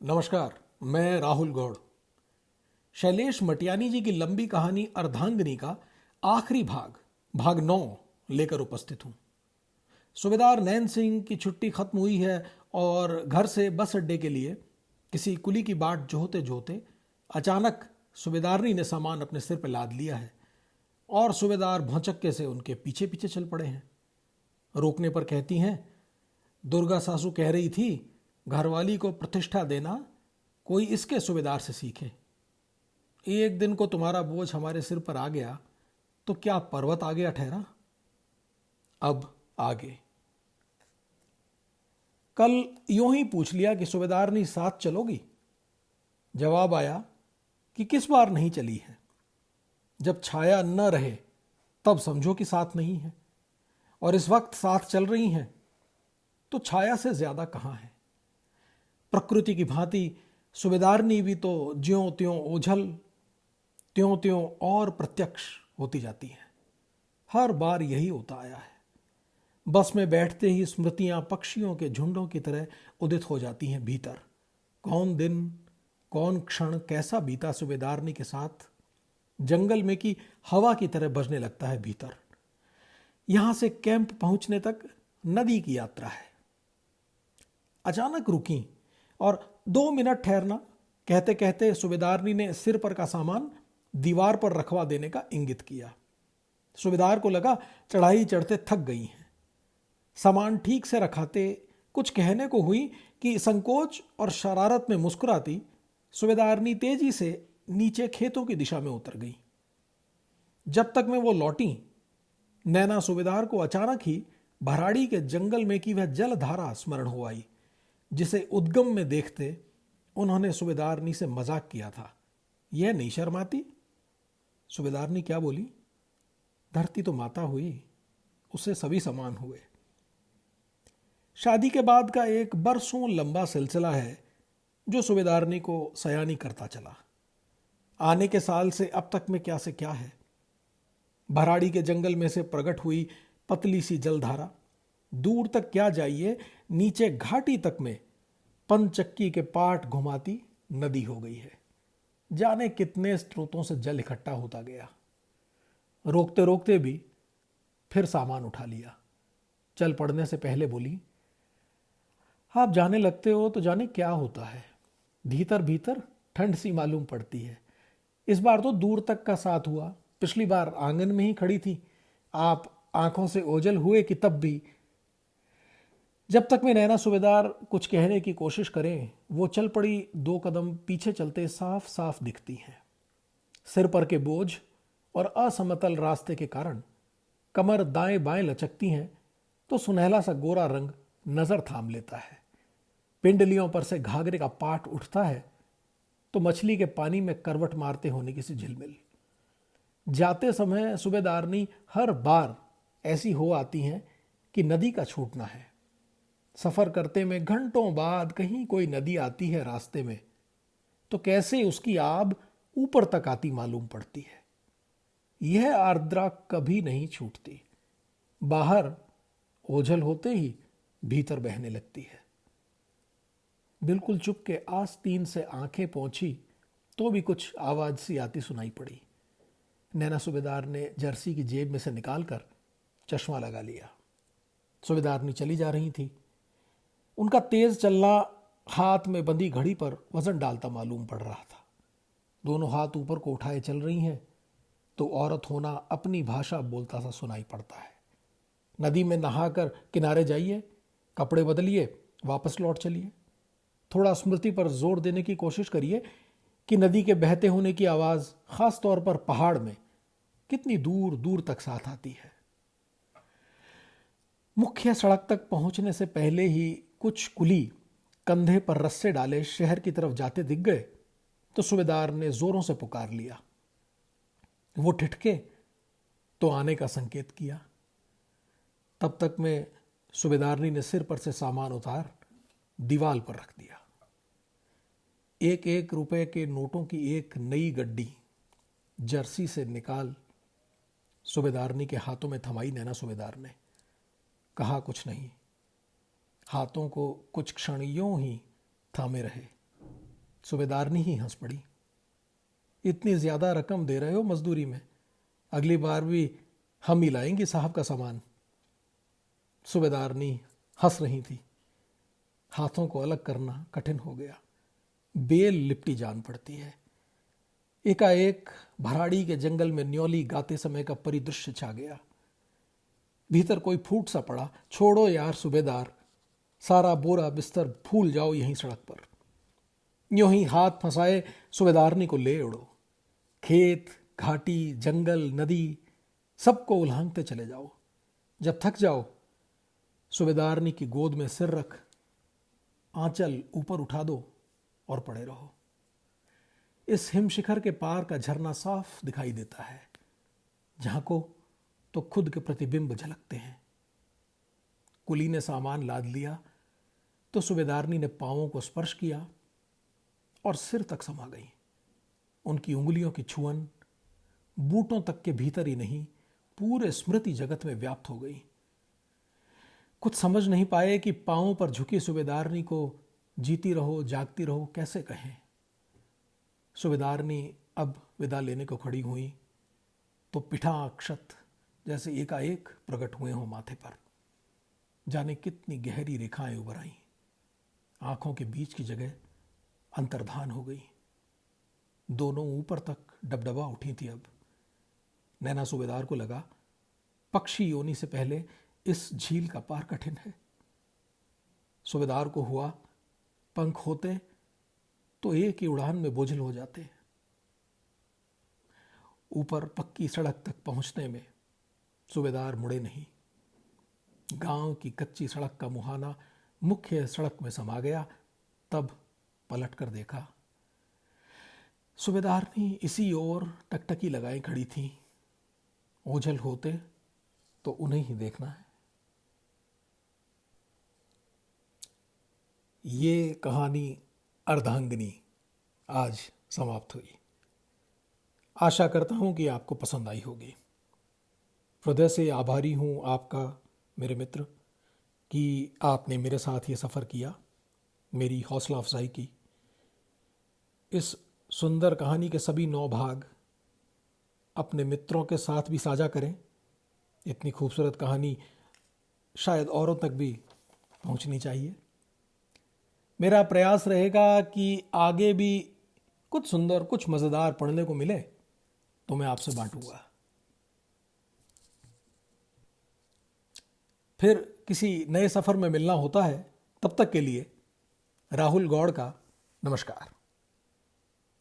नमस्कार। मैं राहुल गौड़। शैलेश मटियानी जी की लंबी कहानी अर्धांगिनी का आखिरी भाग 9 लेकर उपस्थित हूं। सूबेदार नैन सिंह की छुट्टी खत्म हुई है और घर से बस अड्डे के लिए किसी कुली की बाट जोहते जोहते अचानक सूबेदारनी ने सामान अपने सिर पर लाद लिया है और सूबेदार भौचक्के से उनके पीछे पीछे चल पड़े हैं। रोकने पर कहती हैं, दुर्गा सासू कह रही थी घरवाली को प्रतिष्ठा देना कोई इसके सूबेदार से सीखे। एक दिन को तुम्हारा बोझ हमारे सिर पर आ गया तो क्या पर्वत आ गया ठहरा। अब आगे। कल यूं ही पूछ लिया कि सूबेदारनी साथ चलोगी। जवाब आया कि किस बार नहीं चली है। जब छाया न रहे तब समझो कि साथ नहीं है, और इस वक्त साथ चल रही हैं तो छाया से ज्यादा कहां है। प्रकृति की भांति सूबेदारनी भी तो ज्यों त्यों ओझल, त्यों त्यों और प्रत्यक्ष होती जाती है। हर बार यही होता आया है। बस में बैठते ही स्मृतियां पक्षियों के झुंडों की तरह उदित हो जाती हैं भीतर। कौन दिन, कौन क्षण कैसा बीता सूबेदारनी के साथ, जंगल में की हवा की तरह बजने लगता है भीतर। यहां से कैंप पहुंचने तक नदी की यात्रा है। अचानक रुकी और 2 मिनट ठहरना कहते कहते सूबेदारनी ने सिर पर का सामान दीवार पर रखवा देने का इंगित किया। सूबेदार को लगा चढ़ाई चढ़ते थक गई हैं। सामान ठीक से रखाते कुछ कहने को हुई कि संकोच और शरारत में मुस्कुराती सूबेदारनी तेजी से नीचे खेतों की दिशा में उतर गई। जब तक में वो लौटी, नैना सूबेदार को अचानक ही भराड़ी के जंगल में की वह जलधारा स्मरण हो आई जिसे उद्गम में देखते उन्होंने सूबेदारनी से मजाक किया था। यह नहीं शर्माती। सूबेदारनी क्या बोली? धरती तो माता हुई, उससे सभी समान हुए। शादी के बाद का एक बरसों लंबा सिलसिला है जो सूबेदारनी को सयानी करता चला। आने के साल से अब तक में क्या से क्या है। भराड़ी के जंगल में से प्रकट हुई पतली सी जलधारा दूर तक क्या जाइए, नीचे घाटी तक में पंचक्की के पाट घुमाती नदी हो गई है। जाने कितने स्रोतों से जल इकट्ठा होता गया। रोकते रोकते भी फिर सामान उठा लिया। चल पड़ने से पहले बोली, आप जाने लगते हो तो जाने क्या होता है। भीतर भीतर ठंड सी मालूम पड़ती है। इस बार तो दूर तक का साथ हुआ। पिछली बार आंगन में ही खड़ी थी। आप आंखों से ओझल हुए कि तब भी। जब तक में नैना सूबेदार कुछ कहने की कोशिश करें, वो चल पड़ी 2 कदम पीछे चलते साफ साफ दिखती हैं। सिर पर के बोझ और असमतल रास्ते के कारण कमर दाएं बाएं लचकती हैं तो सुनहला सा गोरा रंग नजर थाम लेता है। पिंडलियों पर से घाघरे का पाट उठता है तो मछली के पानी में करवट मारते होने की सी झिलमिल। जाते समय सूबेदारनी हर बार ऐसी हो आती हैं कि नदी का छूटना है। सफर करते में घंटों बाद कहीं कोई नदी आती है रास्ते में तो कैसे उसकी आब ऊपर तक आती मालूम पड़ती है। यह आर्द्रा कभी नहीं छूटती। बाहर ओझल होते ही भीतर बहने लगती है। बिल्कुल चुप के आस्तीन से आंखें पहुंची तो भी कुछ आवाज सी आती सुनाई पड़ी। नैना सूबेदार ने जर्सी की जेब में से निकालकर चश्मा लगा लिया। सूबेदारनी चली जा रही थी। उनका तेज चलना हाथ में बंधी घड़ी पर वजन डालता मालूम पड़ रहा था। दोनों हाथ ऊपर को उठाए चल रही हैं तो औरत होना अपनी भाषा बोलता सा सुनाई पड़ता है। नदी में नहाकर किनारे जाइए, कपड़े बदलिए, वापस लौट चलिए। थोड़ा स्मृति पर जोर देने की कोशिश करिए कि नदी के बहते होने की आवाज खास तौर पर पहाड़ में कितनी दूर दूर तक साथ आती है। मुख्य सड़क तक पहुंचने से पहले ही कुछ कुली कंधे पर रस्से डाले शहर की तरफ जाते दिख गए तो सूबेदार ने जोरों से पुकार लिया। वो ठिठके तो आने का संकेत किया। तब तक में सूबेदारनी ने सिर पर से सामान उतार दीवार पर रख दिया। 1-1 रुपए के नोटों की एक नई गड्डी जर्सी से निकाल सूबेदारनी के हाथों में थमाई नैना सूबेदार ने। कहा कुछ नहीं। हाथों को कुछ क्षण यूं ही थामे रहे। सूबेदारनी ही हंस पड़ी। इतनी ज्यादा रकम दे रहे हो मजदूरी में, अगली बार भी हम ही लाएंगे साहब का सामान। सूबेदारनी हंस रही थी। हाथों को अलग करना कठिन हो गया। बेल लिपटी जान पड़ती है। एकाएक भराड़ी के जंगल में न्योली गाते समय का परिदृश्य छा गया। भीतर कोई फूट सा पड़ा, छोड़ो यार सूबेदार, सारा बोरा बिस्तर भूल जाओ यहीं सड़क पर। यूं ही हाथ फंसाए सूबेदारनी को ले उड़ो। खेत, घाटी, जंगल, नदी सबको उल्हांघते चले जाओ। जब थक जाओ, सूबेदारनी की गोद में सिर रख, आंचल ऊपर उठा दो और पड़े रहो। इस हिमशिखर के पार का झरना साफ दिखाई देता है। झांको तो खुद के प्रतिबिंब झलकते हैं। कुली ने सामान लाद लिया तो सूबेदारनी ने पांवों को स्पर्श किया और सिर तक समा गई। उनकी उंगलियों की छुअन बूटों तक के भीतर ही नहीं, पूरे स्मृति जगत में व्याप्त हो गई। कुछ समझ नहीं पाए कि पांवों पर झुकी सूबेदारनी को जीती रहो, जागती रहो कैसे कहें। सूबेदारनी अब विदा लेने को खड़ी हुई तो पिठा अक्षत जैसे एकाएक प्रकट हुए हों माथे पर। जाने कितनी गहरी रेखाएं उभर आईं। आंखों के बीच की जगह अंतर्धान हो गई। दोनों ऊपर तक डबडबा उठी थी। अब नैना सूबेदार को लगा, पक्षी योनि से पहले इस झील का पार कठिन है। सूबेदार को हुआ, पंख होते तो एक ही उड़ान में बोझल हो जाते। ऊपर पक्की सड़क तक पहुंचने में सूबेदार मुड़े नहीं। गांव की कच्ची सड़क का मुहाना मुख्य सड़क में समा गया। तब पलट कर देखा, सूबेदारनी इसी ओर टकटकी लगाए खड़ी थी। ओझल होते तो उन्हें ही देखना है। ये कहानी अर्धांगिनी आज समाप्त हुई। आशा करता हूं कि आपको पसंद आई होगी। हृदय से आभारी हूं आपका मेरे मित्र कि आपने मेरे साथ ये सफ़र किया, मेरी हौसला अफजाई की। इस सुंदर कहानी के सभी 9 भाग अपने मित्रों के साथ भी साझा करें। इतनी खूबसूरत कहानी शायद औरों तक भी पहुंचनी चाहिए। मेरा प्रयास रहेगा कि आगे भी कुछ सुंदर, कुछ मज़ेदार पढ़ने को मिले तो मैं आपसे बांटूंगा। फिर किसी नए सफ़र में मिलना होता है। तब तक के लिए राहुल गौड़ का नमस्कार।